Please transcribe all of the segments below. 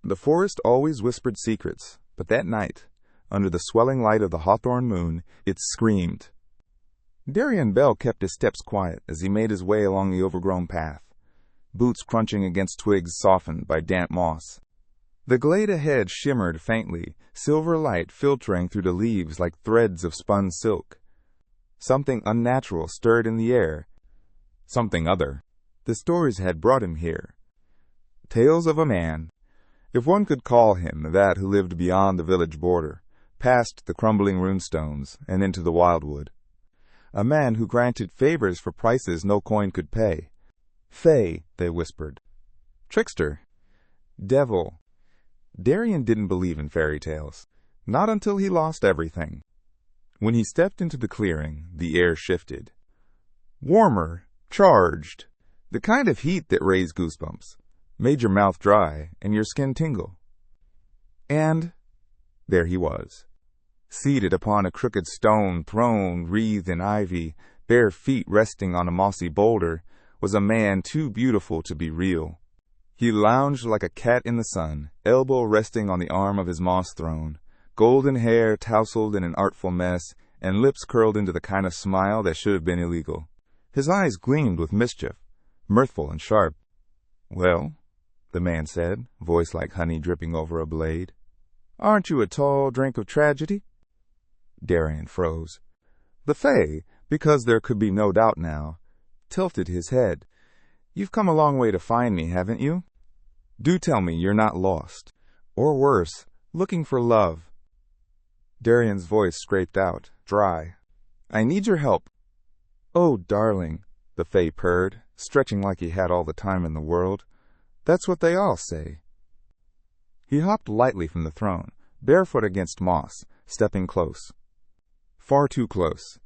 The forest always whispered secrets, but that night, under the swelling light of the Hawthorn Moon, it screamed. Darien Bell kept his steps quiet as he made his way along the overgrown path, boots crunching against twigs softened by damp moss. The glade ahead shimmered faintly, silver light filtering through the leaves like threads of spun silk. Something unnatural stirred in the air. Something other. The stories had brought him here. Tales of a man, if one could call him that, who lived beyond the village border, past the crumbling runestones and into the wildwood. A man who granted favors for prices no coin could pay. Fae, they whispered. Trickster. Devil. Darien didn't believe in fairy tales, not until he lost everything. When he stepped into the clearing, the air shifted. Warmer, charged, the kind of heat that raised goosebumps, made your mouth dry and your skin tingle. And there he was, seated upon a crooked stone throne wreathed in ivy, bare feet resting on a mossy boulder, was a man too beautiful to be real. He lounged like a cat in the sun, elbow resting on the arm of his moss throne, golden hair tousled in an artful mess, and lips curled into the kind of smile that should have been illegal. His eyes gleamed with mischief, mirthful and sharp. "Well," the man said, voice like honey dripping over a blade, "aren't you a tall drink of tragedy?" Darien froze. The Fae, because there could be no doubt now, tilted his head. "You've come a long way to find me, haven't you? Do tell me you're not lost, or worse, looking for love." Darien's voice scraped out, dry. "I need your help." "Oh, darling," the Fae purred, stretching like he had all the time in the world. "That's what they all say." He hopped lightly from the throne, barefoot against moss, stepping close. Far too close.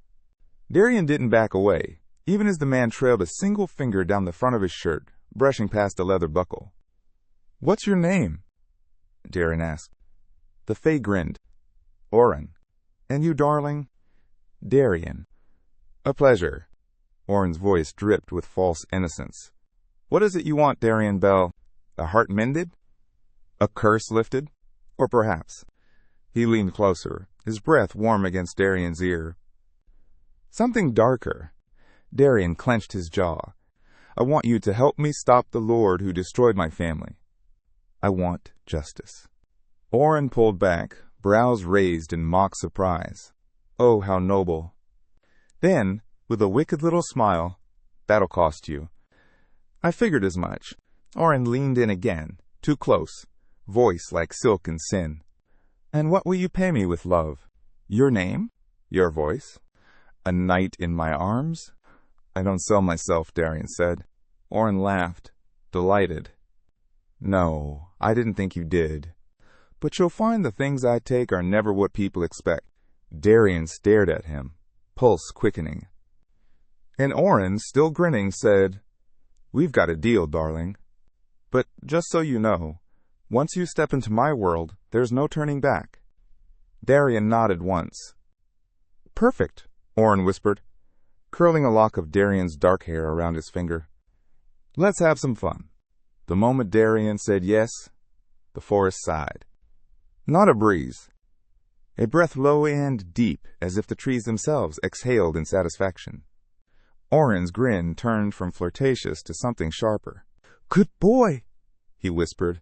Darien didn't back away, even as the man trailed a single finger down the front of his shirt, brushing past a leather buckle. "What's your name?" Darien asked. The Fae grinned. "Auren." "And you, darling?" "Darien." "A pleasure." Auren's voice dripped with false innocence. "What is it you want, Darien Bell? A heart mended? A curse lifted? Or perhaps—" He leaned closer, his breath warm against Darien's ear. "Something darker." Darien clenched his jaw. "I want you to help me stop the lord who destroyed my family. I want justice." Auren pulled back, brows raised in mock surprise. Oh, how noble. Then, with a wicked little smile, "That'll cost you." "I figured as much." Auren leaned in again, too close, voice like silk and sin. "And what will you pay me with, love? Your name? Your voice? A knight in my arms?" "I don't sell myself," Darien said. Auren laughed, delighted. "No, I didn't think you did. But you'll find the things I take are never what people expect." Darien stared at him, pulse quickening. And Auren, still grinning, said, "We've got a deal, darling. But just so you know, once you step into my world, there's no turning back." Darien nodded once. "Perfect," Auren whispered, curling a lock of Darien's dark hair around his finger. "Let's have some fun." The moment Darien said yes, the forest sighed. Not a breeze. A breath low and deep, as if the trees themselves exhaled in satisfaction. Auren's grin turned from flirtatious to something sharper. "Good boy," he whispered,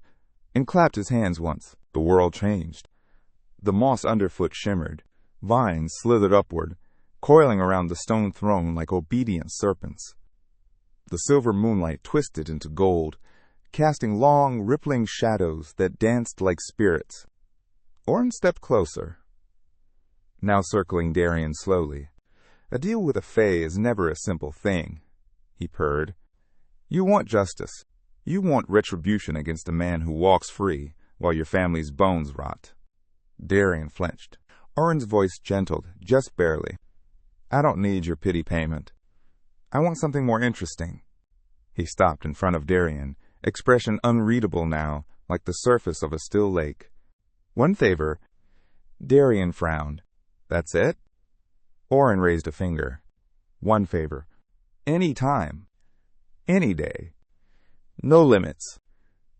and clapped his hands once. The world changed. The moss underfoot shimmered. Vines slithered upward, coiling around the stone throne like obedient serpents. The silver moonlight twisted into gold, casting long, rippling shadows that danced like spirits. Auren stepped closer, now circling Darien slowly. "A deal with a Fae is never a simple thing," he purred. "You want justice. You want retribution against a man who walks free while your family's bones rot." Darien flinched. Auren's voice gentled, just barely. "I don't need your pity payment. I want something more interesting." He stopped in front of Darien, expression unreadable now, like the surface of a still lake. "One favor." Darien frowned. "That's it?" Auren raised a finger. "One favor. Any time. Any day. No limits.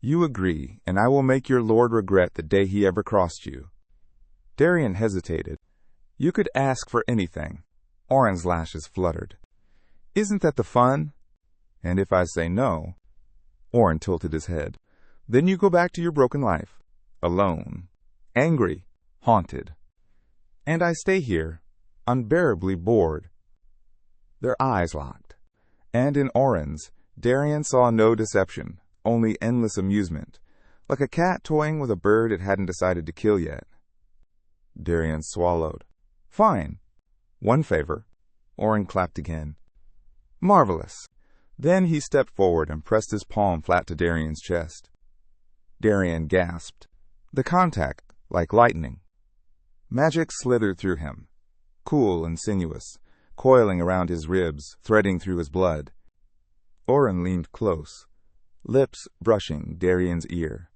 You agree, and I will make your lord regret the day he ever crossed you. Darien hesitated. You could ask for anything. Auren's lashes fluttered. Isn't that the fun? And if I say no, Auren tilted his head, then you go back to your broken life, alone, angry, haunted. And I stay here, unbearably bored. Their eyes locked, and in Auren's, Darien saw no deception, only endless amusement, like a cat toying with a bird it hadn't decided to kill yet. Darien swallowed. Fine. One favor. Auren clapped again. Marvelous. Then he stepped forward and pressed his palm flat to Darien's chest. Darien gasped. The contact, like lightning. Magic slithered through him, cool and sinuous, coiling around his ribs, threading through his blood. Auren leaned close, lips brushing Darien's ear.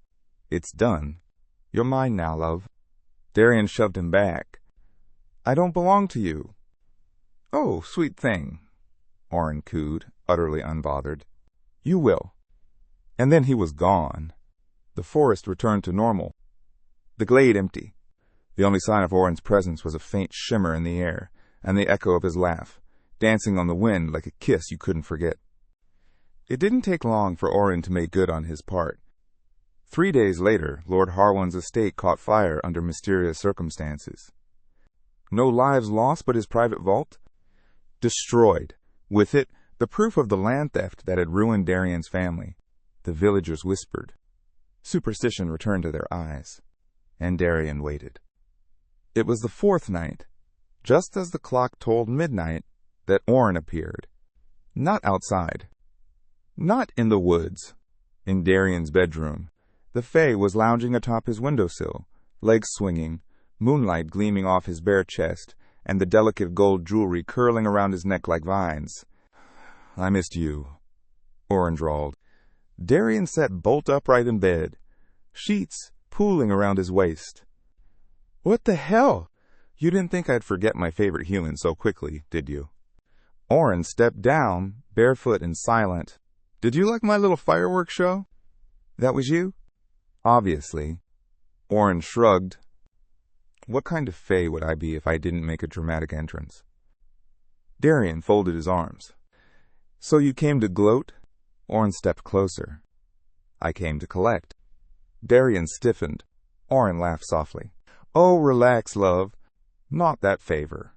It's done. You're mine now, love. Darien shoved him back. I don't belong to you. Oh, sweet thing, Auren cooed, utterly unbothered. You will. And then he was gone. The forest returned to normal. The glade empty. The only sign of Auren's presence was a faint shimmer in the air, and the echo of his laugh, dancing on the wind like a kiss you couldn't forget. It didn't take long for Auren to make good on his part. 3 days later, Lord Harwin's estate caught fire under mysterious circumstances. No lives lost but his private vault? Destroyed. With it, the proof of the land theft that had ruined Darien's family. The villagers whispered. Superstition returned to their eyes, and Darien waited. It was the 4th night, just as the clock told midnight, that Auren appeared. Not outside. Not in the woods. In Darien's bedroom. The Fae was lounging atop his windowsill, legs swinging, moonlight gleaming off his bare chest, and the delicate gold jewelry curling around his neck like vines. I missed you, Auren drawled. Darien sat bolt upright in bed, sheets pooling around his waist. What the hell? You didn't think I'd forget my favorite human so quickly, did you? Auren stepped down, barefoot and silent. Did you like my little fireworks show? That was you? Obviously. Auren shrugged. What kind of fae would I be if I didn't make a dramatic entrance? Darien folded his arms. So you came to gloat? Auren stepped closer. I came to collect. Darien stiffened. Auren laughed softly. Oh, relax, love. Not that favor.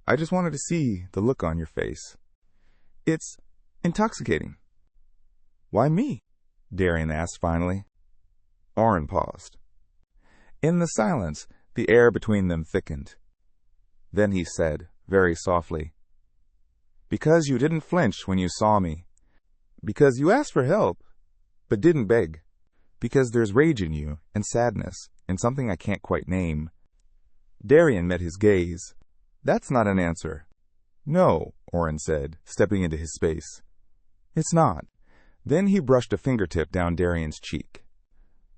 I just wanted to see the look on your face. It's intoxicating. Why me? Darien asked finally. Auren paused. In the silence, the air between them thickened. Then he said, very softly, Because you didn't flinch when you saw me. Because you asked for help, but didn't beg. Because there's rage in you, and sadness, and something I can't quite name. Darien met his gaze. That's not an answer. No, Auren said, stepping into his space. It's not. Then he brushed a fingertip down Darien's cheek.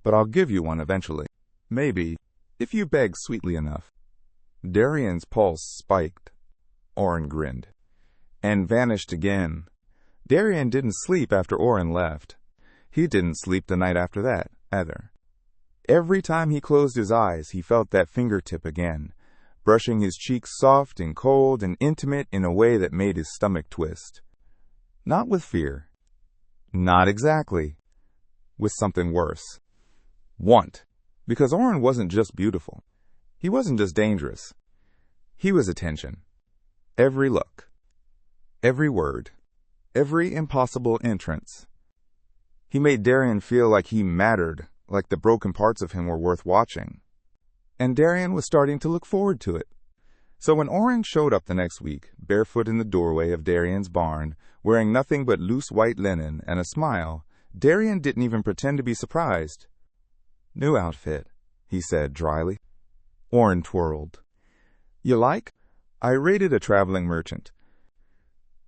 But I'll give you one eventually. Maybe, if you beg sweetly enough. Darien's pulse spiked. Auren grinned. And vanished again. Darien didn't sleep after Auren left. He didn't sleep the night after that, either. Every time he closed his eyes, he felt that fingertip again, brushing his cheeks soft and cold and intimate in a way that made his stomach twist. Not with fear. Not exactly. With something worse. Want. Because Auren wasn't just beautiful. He wasn't just dangerous. He was attention. Every look. Every word. Every impossible entrance. He made Darien feel like he mattered, like the broken parts of him were worth watching. And Darien was starting to look forward to it. So when Auren showed up the next week, barefoot in the doorway of Darien's barn, wearing nothing but loose white linen and a smile, Darien didn't even pretend to be surprised. New outfit, he said dryly. Auren twirled. You like? I raided a traveling merchant.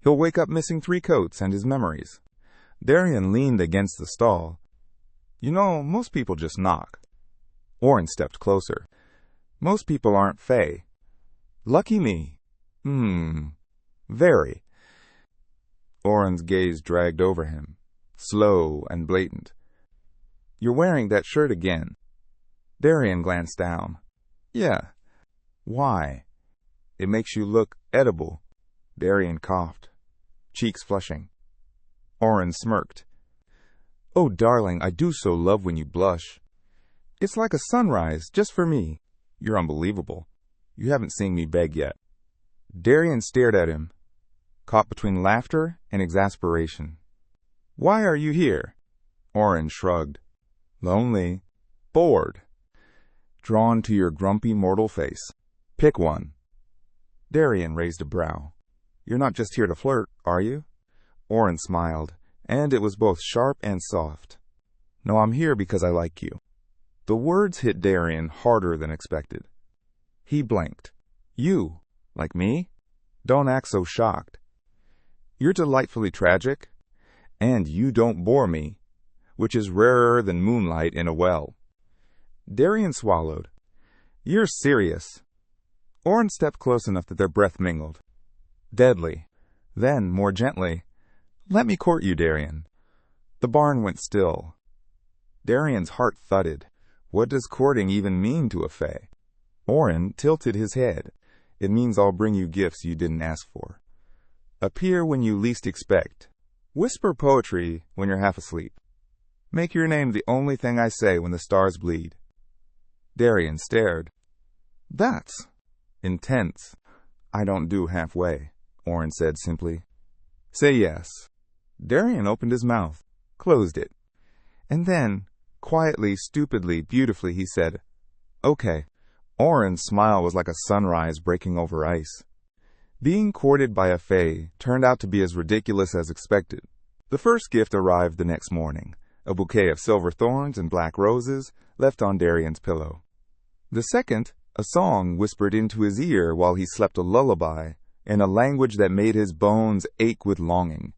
He'll wake up missing 3 coats and his memories. Darien leaned against the stall. You know, most people just knock. Auren stepped closer. Most people aren't fae. Lucky me. Very. Auren's gaze dragged over him, slow and blatant. You're wearing that shirt again. Darien glanced down. Yeah. Why? It makes you look edible. Darien coughed, cheeks flushing. Auren smirked. Oh, darling, I do so love when you blush. It's like a sunrise, just for me. You're unbelievable. You haven't seen me beg yet. Darien stared at him, caught between laughter and exasperation. Why are you here? Auren shrugged. Lonely. Bored. Drawn to your grumpy mortal face. Pick one. Darien raised a brow. You're not just here to flirt, are you? Auren smiled, and it was both sharp and soft. No, I'm here because I like you. The words hit Darien harder than expected. He blinked. You? Like me? Don't act so shocked. You're delightfully tragic, and you don't bore me, which is rarer than moonlight in a well. Darien swallowed. You're serious. Auren stepped close enough that their breath mingled. Deadly. Then, more gently, let me court you, Darien. The barn went still. Darien's heart thudded. What does courting even mean to a fae? Auren tilted his head. It means I'll bring you gifts you didn't ask for. Appear when you least expect. Whisper poetry when you're half asleep. Make your name the only thing I say when the stars bleed. Darien stared. That's intense. I don't do halfway, Auren said simply. Say yes. Darien opened his mouth, closed it. And then, quietly, stupidly, beautifully, he said, Okay. Auren's smile was like a sunrise breaking over ice. Being courted by a fae turned out to be as ridiculous as expected. The first gift arrived the next morning, a bouquet of silver thorns and black roses left on Darien's pillow. The second, a song whispered into his ear while he slept a lullaby in a language that made his bones ache with longing.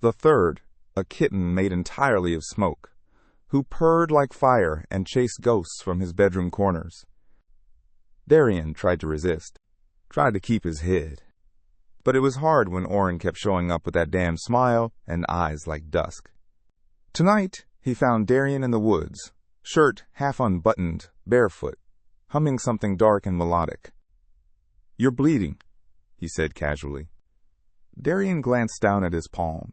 The third, a kitten made entirely of smoke, who purred like fire and chased ghosts from his bedroom corners. Darien tried to resist, tried to keep his head. But it was hard when Auren kept showing up with that damn smile and eyes like dusk. Tonight, he found Darien in the woods, shirt half unbuttoned, barefoot, humming something dark and melodic. You're bleeding, he said casually. Darien glanced down at his palm.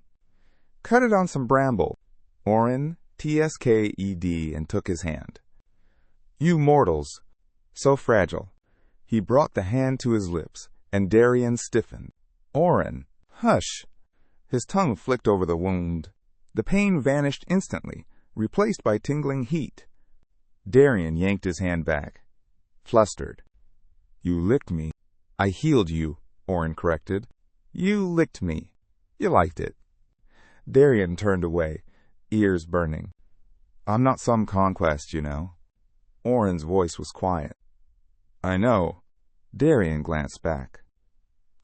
Cut it on some bramble. Auren, T-S-K-E-D, and took his hand. You mortals, so fragile. He brought the hand to his lips, and Darien stiffened. Auren, hush. His tongue flicked over the wound. The pain vanished instantly, replaced by tingling heat. Darien yanked his hand back, flustered. You licked me. I healed you, Auren corrected. You licked me. You liked it. Darien turned away, ears burning. I'm not some conquest, you know. Auren's voice was quiet. I know. Darien glanced back.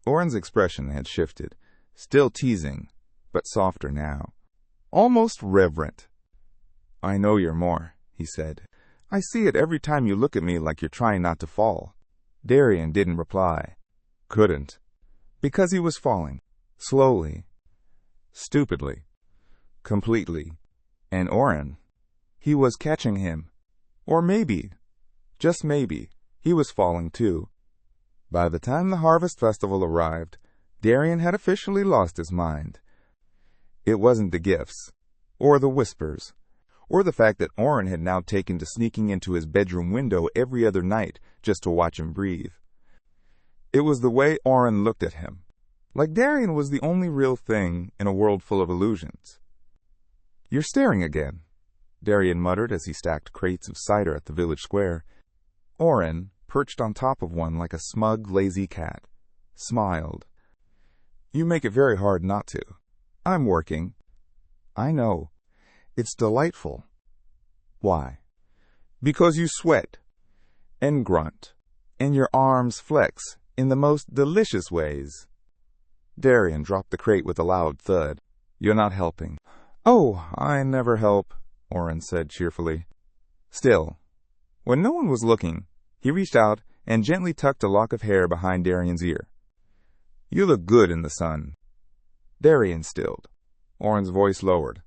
Auren's expression had shifted, still teasing, but softer now. Almost reverent. I know you're more, he said. I see it every time you look at me like you're trying not to fall. Darien didn't reply. Couldn't. Because he was falling. Slowly. Stupidly. Completely. And Auren, he was catching him. Or maybe, just maybe, he was falling too. By the time the Harvest Festival arrived, Darien had officially lost his mind. It wasn't the gifts, or the whispers, or the fact that Auren had now taken to sneaking into his bedroom window every other night just to watch him breathe. It was the way Auren looked at him, like Darien was the only real thing in a world full of illusions. You're staring again, Darien muttered as he stacked crates of cider at the village square. Auren, perched on top of one like a smug, lazy cat, smiled. You make it very hard not to. I'm working. I know. It's delightful. Why? Because you sweat, and grunt, and your arms flex in the most delicious ways. Darien dropped the crate with a loud thud. You're not helping. Oh, I never help, Auren said cheerfully. Still, when no one was looking, he reached out and gently tucked a lock of hair behind Darien's ear. You look good in the sun. Darien stilled. Auren's voice lowered.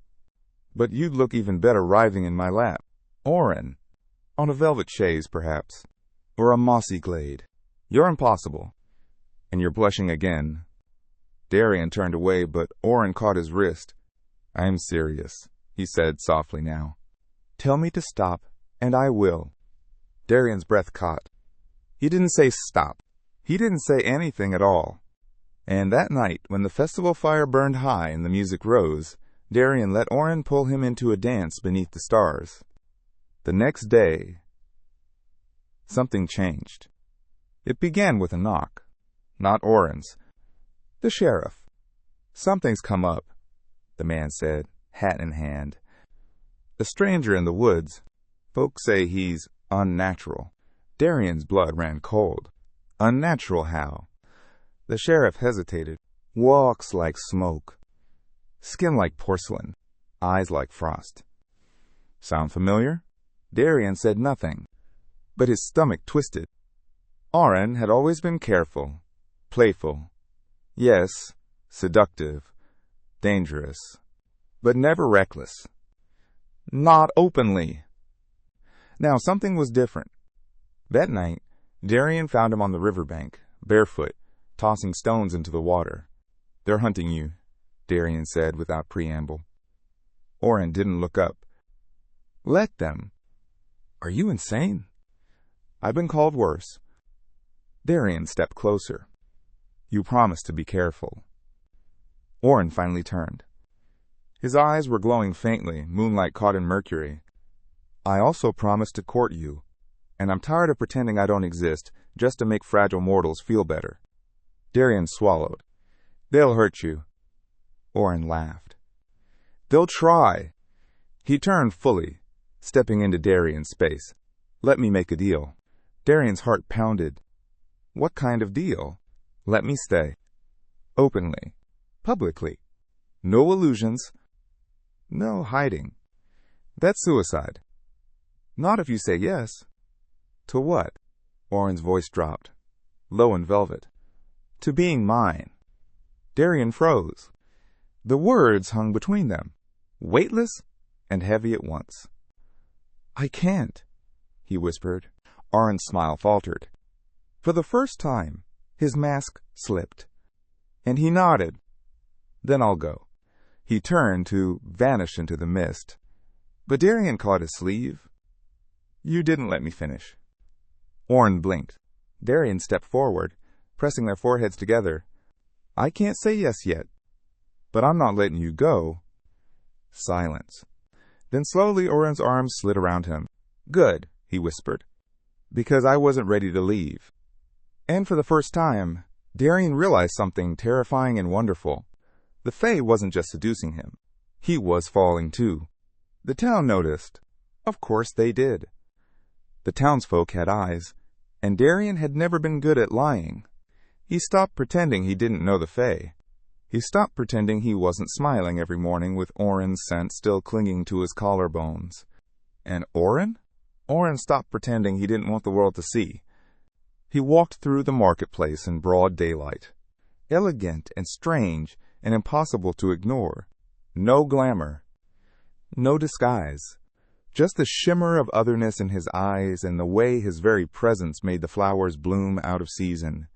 But you'd look even better writhing in my lap. Auren. On a velvet chaise, perhaps. Or a mossy glade. You're impossible. And you're blushing again. Darien turned away, but Auren caught his wrist. I'm serious, he said softly now. Tell me to stop, and I will. Darien's breath caught. He didn't say stop. He didn't say anything at all. And that night, when the festival fire burned high and the music rose, Darien let Auren pull him into a dance beneath the stars. The next day, something changed. It began with a knock. Not Auren's. The sheriff. Something's come up, the man said, hat in hand. A stranger in the woods. Folks say he's unnatural. Darien's blood ran cold. Unnatural how? The sheriff hesitated. Walks like smoke. Skin like porcelain. Eyes like frost. Sound familiar? Darien said nothing, but his stomach twisted. Auren had always been careful, playful. Yes, seductive, dangerous, but never reckless. Not openly. Now something was different. That night, Darien found him on the riverbank, barefoot, tossing stones into the water. They're hunting you, Darien said without preamble. Auren didn't look up. Let them. Are you insane? I've been called worse. Darien stepped closer. You promised to be careful. Auren finally turned. His eyes were glowing faintly, moonlight caught in mercury. I also promised to court you, and I'm tired of pretending I don't exist just to make fragile mortals feel better. Darien swallowed. They'll hurt you. Auren laughed. They'll try. He turned fully, stepping into Darien's space. Let me make a deal. Darien's heart pounded. What kind of deal? Let me stay. Openly. Publicly. No illusions. No hiding. That's suicide. Not if you say yes. To what? Auren's voice dropped, low in velvet. To being mine. Darien froze. The words hung between them, weightless and heavy at once. I can't, he whispered. Auren's smile faltered. For the first time, his mask slipped, and he nodded. Then I'll go. He turned to vanish into the mist, but Darien caught his sleeve. You didn't let me finish. Auren blinked. Darien stepped forward, pressing their foreheads together. I can't say yes yet, but I'm not letting you go. Silence. Then slowly Auren's arms slid around him. Good, he whispered, because I wasn't ready to leave. And for the first time, Darien realized something terrifying and wonderful. The Fae wasn't just seducing him. He was falling too. The town noticed. Of course they did. The townsfolk had eyes, and Darien had never been good at lying. He stopped pretending he didn't know the Fae. He stopped pretending he wasn't smiling every morning with Auren's scent still clinging to his collarbones. And Auren? Auren stopped pretending he didn't want the world to see. He walked through the marketplace in broad daylight. Elegant and strange and impossible to ignore. No glamour. No disguise. Just the shimmer of otherness in his eyes and the way his very presence made the flowers bloom out of season.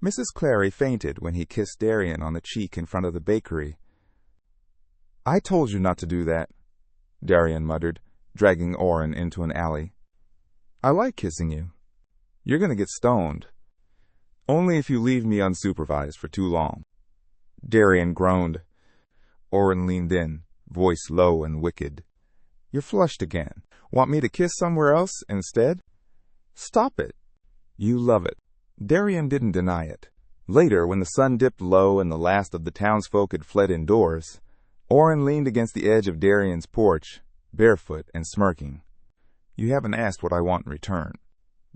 Mrs. Clary fainted when he kissed Darien on the cheek in front of the bakery. I told you not to do that, Darien muttered, dragging Auren into an alley. I like kissing you. You're going to get stoned. Only if you leave me unsupervised for too long. Darien groaned. Auren leaned in, voice low and wicked. You're flushed again. Want me to kiss somewhere else instead? Stop it. You love it. Darien didn't deny it. Later, when the sun dipped low and the last of the townsfolk had fled indoors, Auren leaned against the edge of Darien's porch, barefoot and smirking. You haven't asked what I want in return.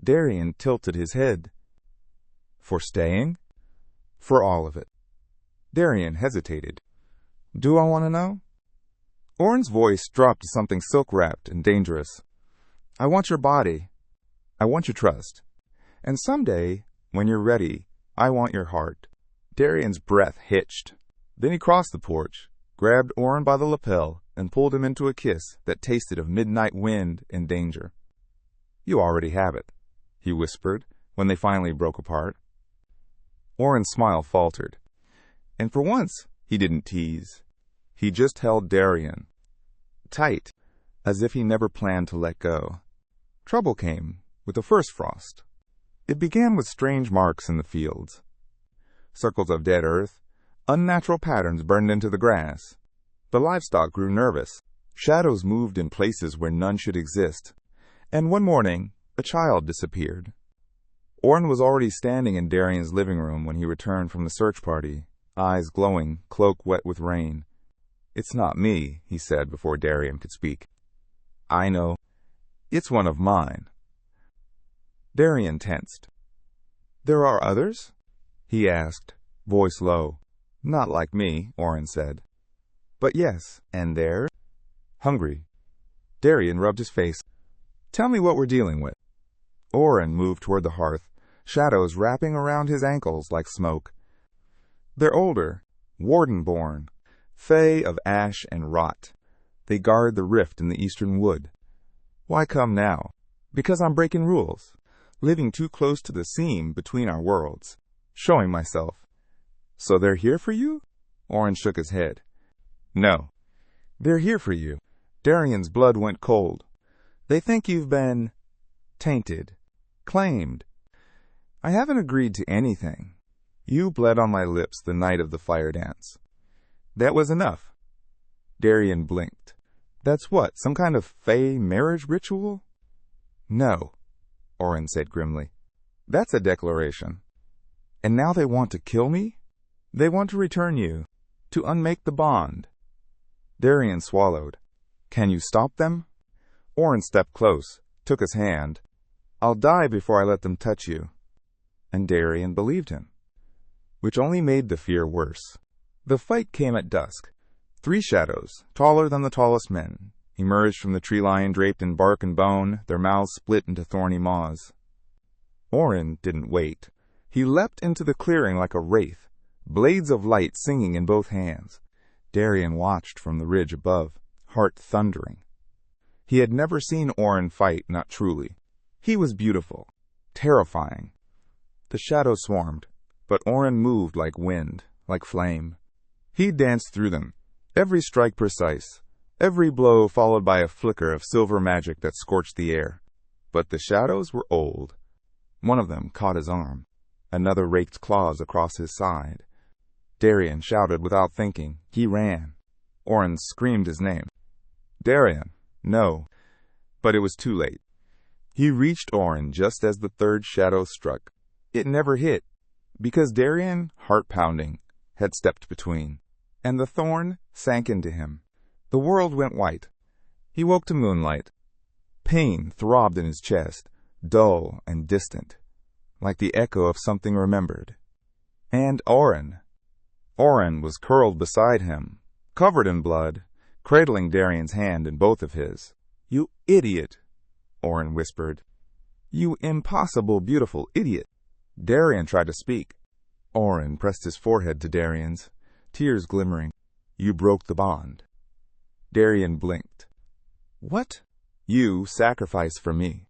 Darien tilted his head. For staying? For all of it. Darien hesitated. Do I want to know? Auren's voice dropped to something silk-wrapped and dangerous. I want your body. I want your trust. And someday, when you're ready, I want your heart. Darien's breath hitched. Then he crossed the porch, grabbed Auren by the lapel, and pulled him into a kiss that tasted of midnight wind and danger. "You already have it," he whispered when they finally broke apart. Auren's smile faltered, and for once he didn't tease. He just held Darien tight, as if he never planned to let go. Trouble came with the first frost. It began with strange marks in the fields. Circles of dead earth, unnatural patterns burned into the grass. The livestock grew nervous. Shadows moved in places where none should exist. And one morning, a child disappeared. Auren was already standing in Darien's living room when he returned from the search party, eyes glowing, cloak wet with rain. "It's not me," he said before Darien could speak. "I know. It's one of mine." Darien tensed. "There are others?" he asked, voice low. "Not like me," Auren said. "But yes, and they're hungry." Darien rubbed his face. "Tell me what we're dealing with." Auren moved toward the hearth, shadows wrapping around his ankles like smoke. "They're older, warden-born, fey of ash and rot. They guard the rift in the eastern wood." "Why come now?" "Because I'm breaking rules, living too close to the seam between our worlds, showing myself." "So they're here for you?" Auren shook his head. "No. They're here for you." Darien's blood went cold. "They think you've been tainted, claimed." "I haven't agreed to anything. You bled on my lips the night of the fire dance. That was enough." Darien blinked. "That's what, some kind of fey marriage ritual?" "No," Auren said grimly. "That's a declaration." "And now they want to kill me?" "They want to return you, to unmake the bond." Darien swallowed. "Can you stop them?" Auren stepped close, took his hand. "I'll die before I let them touch you." And Darien believed him, which only made the fear worse. The fight came at dusk. 3 shadows, taller than the tallest men, emerged from the tree line draped in bark and bone, their mouths split into thorny maws. Auren didn't wait. He leapt into the clearing like a wraith, blades of light singing in both hands. Darien watched from the ridge above, heart thundering. He had never seen Auren fight, not truly. He was beautiful, terrifying. The shadows swarmed, but Auren moved like wind, like flame. He danced through them, every strike precise, every blow followed by a flicker of silver magic that scorched the air. But the shadows were old. One of them caught his arm. Another raked claws across his side. Darien shouted without thinking. He ran. Auren screamed his name. "Darien, no." But it was too late. He reached Auren just as the 3rd shadow struck. It never hit, because Darien, heart-pounding, had stepped between, and the thorn sank into him. The world went white. He woke to moonlight. Pain throbbed in his chest, dull and distant, like the echo of something remembered. And Auren. Auren was curled beside him, covered in blood, cradling Darien's hand in both of his. "You idiot," Auren whispered. "You impossible beautiful idiot." Darien tried to speak. Auren pressed his forehead to Darien's, tears glimmering. "You broke the bond." Darien blinked. "What?" "You sacrificed for me.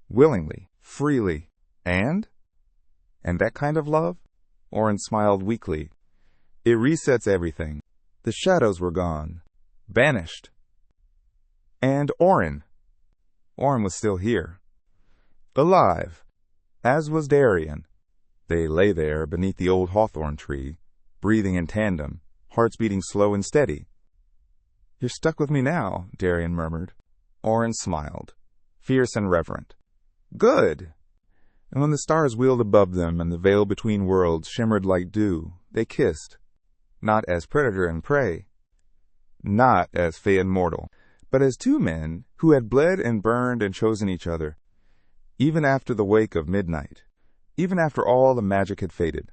Willingly, freely, and?" "And that kind of love?" Auren smiled weakly. "It resets everything." The shadows were gone, banished. And Auren. Auren was still here, alive, as was Darien. They lay there beneath the old hawthorn tree, breathing in tandem, hearts beating slow and steady. "You're stuck with me now," Darien murmured. Auren smiled, fierce and reverent. "Good." And when the stars wheeled above them and the veil between worlds shimmered like dew, they kissed. Not as predator and prey, not as fey and mortal, but as 2 men who had bled and burned and chosen each other, even after the wake of midnight, even after all the magic had faded.